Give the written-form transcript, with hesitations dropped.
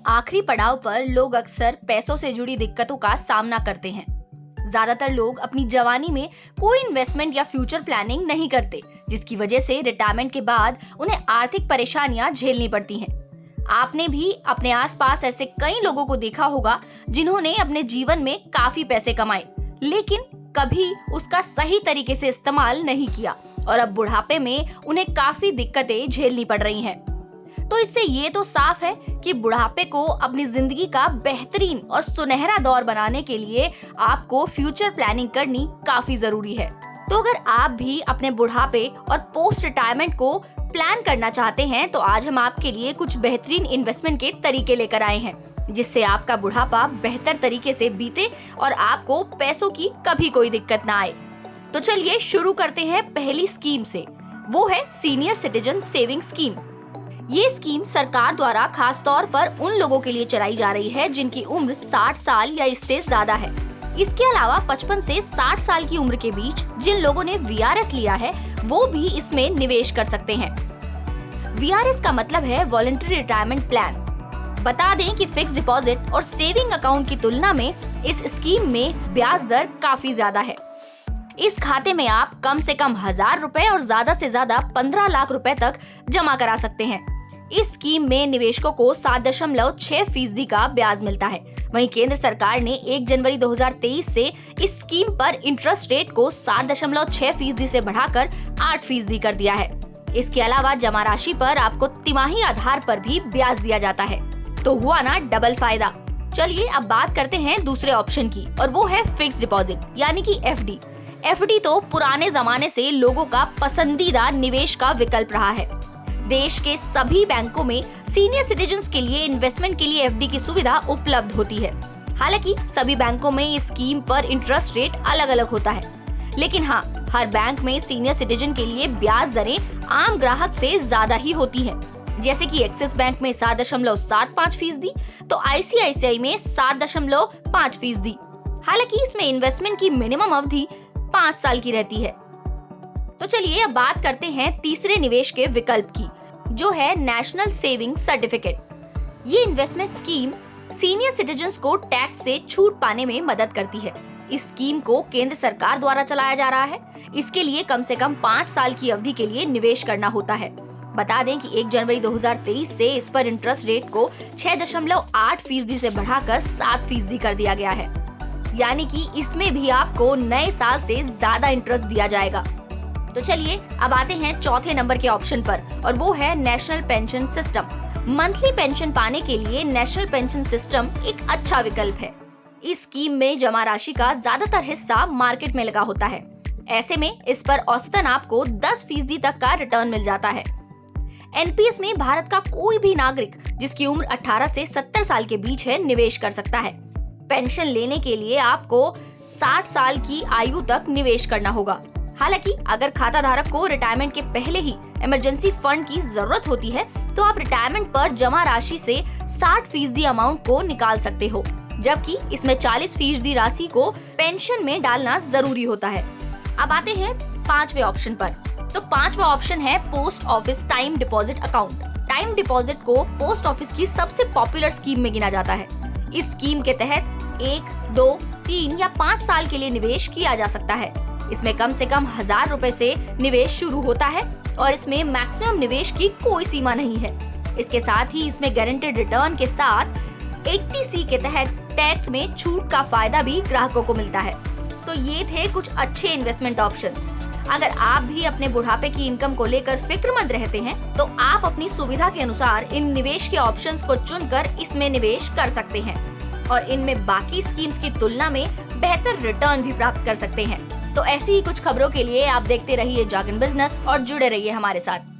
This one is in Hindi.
आखिरी पड़ाव पर लोग अक्सर पैसों से जुड़ी दिक्कतों का सामना करते हैं। ज्यादातर लोग अपनी जवानी में कोई इन्वेस्टमेंट या फ्यूचर प्लानिंग नहीं करते, जिसकी वजह से रिटायरमेंट के बाद उन्हें आर्थिक परेशानियां झेलनी पड़ती हैं। आपने भी अपने आसपास ऐसे कई लोगों को देखा होगा जिन्होंने अपने जीवन में काफी पैसे कमाए, लेकिन कभी उसका सही तरीके से इस्तेमाल नहीं किया और अब बुढ़ापे में उन्हें काफी दिक्कतें झेलनी पड़ रही हैं। तो इससे ये तो साफ है कि बुढ़ापे को अपनी जिंदगी का बेहतरीन और सुनहरा दौर बनाने के लिए आपको फ्यूचर प्लानिंग करनी काफी जरूरी है। तो अगर आप भी अपने बुढ़ापे और पोस्ट रिटायरमेंट को प्लान करना चाहते हैं तो आज हम आपके लिए कुछ बेहतरीन इन्वेस्टमेंट के तरीके लेकर आए हैं, जिससे आपका बुढ़ापा बेहतर तरीके से बीते और आपको पैसों की कभी कोई दिक्कत ना आए। तो चलिए शुरू करते हैं पहली स्कीम से, वो है सीनियर सिटीजन सेविंग स्कीम। ये स्कीम सरकार द्वारा खास तौर पर उन लोगों के लिए चलाई जा रही है जिनकी उम्र 60 साल या इससे ज्यादा है। इसके अलावा 55 से 60 साल की उम्र के बीच जिन लोगों ने VRS लिया है वो भी इसमें निवेश कर सकते हैं। VRS का मतलब है वॉलंटरी रिटायरमेंट प्लान। बता दें कि फिक्स डिपॉजिट और सेविंग अकाउंट की तुलना में इस स्कीम में ब्याज दर काफी ज्यादा है। इस खाते में आप कम से कम 1000 रुपए और ज्यादा से ज्यादा 15 लाख रुपए तक जमा करा सकते हैं। इस स्कीम में निवेशकों को 7.6% का ब्याज मिलता है। वहीं केंद्र सरकार ने 1 जनवरी 2023 से इस स्कीम पर इंटरेस्ट रेट को 7.6% से बढ़ाकर 8% कर दिया है। इसके अलावा जमा राशि पर आपको तिमाही आधार पर भी ब्याज दिया जाता है। तो हुआ ना डबल फायदा। चलिए अब बात करते हैं दूसरे ऑप्शन की, और वो है फिक्स डिपॉजिट यानी कि FD। FD तो पुराने जमाने से लोगों का पसंदीदा निवेश का विकल्प रहा है। देश के सभी बैंकों में सीनियर सिटीजन्स के लिए इन्वेस्टमेंट के लिए FD की सुविधा उपलब्ध होती है। हालांकि सभी बैंकों में इस स्कीम पर इंटरेस्ट रेट अलग अलग होता है, लेकिन हाँ, हर बैंक में सीनियर सिटीजन के लिए ब्याज दरें आम ग्राहक से ज्यादा ही होती हैं। जैसे कि एक्सिस बैंक में 7.75%, तो ICICI में 7.5%। हालांकि इसमें इन्वेस्टमेंट की मिनिमम अवधि 5 साल की रहती है। तो चलिए अब बात करते हैं तीसरे निवेश के विकल्प की, जो है नेशनल सेविंग सर्टिफिकेट। ये इन्वेस्टमेंट स्कीम सीनियर सिटीजन्स को टैक्स से छूट पाने में मदद करती है। इस स्कीम को केंद्र सरकार द्वारा चलाया जा रहा है। इसके लिए कम से कम 5 साल की अवधि के लिए निवेश करना होता है। बता दें कि 1 जनवरी 2023 से इस पर इंटरेस्ट रेट को 6.8% से बढ़ाकर 7% कर दिया गया है। यानी कि इसमें भी आपको नए साल से ज्यादा इंटरेस्ट दिया जाएगा। तो चलिए अब आते हैं चौथे नंबर के ऑप्शन पर, और वो है national pension system. Monthly pension पाने के लिए नेशनल पेंशन सिस्टम एक अच्छा विकल्प है। इस स्कीम में जमा राशि का ज्यादातर हिस्सा मार्केट में लगा होता है। ऐसे में इस पर औसतन आपको 10% तक का रिटर्न मिल जाता है। NPS में भारत का कोई भी नागरिक जिसकी उम्र 18 से 70 साल के बीच है निवेश कर सकता है। पेंशन लेने के लिए आपको 60 साल की आयु तक निवेश करना होगा। हालांकि अगर खाता धारक को रिटायरमेंट के पहले ही इमरजेंसी फंड की जरूरत होती है तो आप रिटायरमेंट पर जमा राशि से 60% अमाउंट को निकाल सकते हो, जबकि इसमें 40% राशि को पेंशन में डालना जरूरी होता है। अब आते हैं 5वें ऑप्शन पर। तो 5वां ऑप्शन है post office time deposit account. Time deposit को पोस्ट ऑफिस की सबसे पॉपुलर स्कीम में गिना जाता है। इस स्कीम के तहत 1, 2, 3 या 5 साल के लिए निवेश किया जा सकता है। इसमें कम से कम 1000 रुपए से निवेश शुरू होता है और इसमें मैक्सिमम निवेश की कोई सीमा नहीं है। इसके साथ ही इसमें गारंटेड रिटर्न के साथ 80C के तहत टैक्स में छूट का फायदा भी ग्राहकों को मिलता है। तो ये थे कुछ अच्छे इन्वेस्टमेंट ऑप्शंस। अगर आप भी अपने बुढ़ापे की इनकम को लेकर फिक्रमंद रहते हैं तो आप अपनी सुविधा के अनुसार इन निवेश के ऑप्शंस को चुनकर इसमें निवेश कर सकते हैं और इनमें बाकी स्कीम्स की तुलना में बेहतर रिटर्न भी प्राप्त कर सकते हैं। तो ऐसी ही कुछ खबरों के लिए आप देखते रहिए जागरण बिजनेस और जुड़े रहिए हमारे साथ।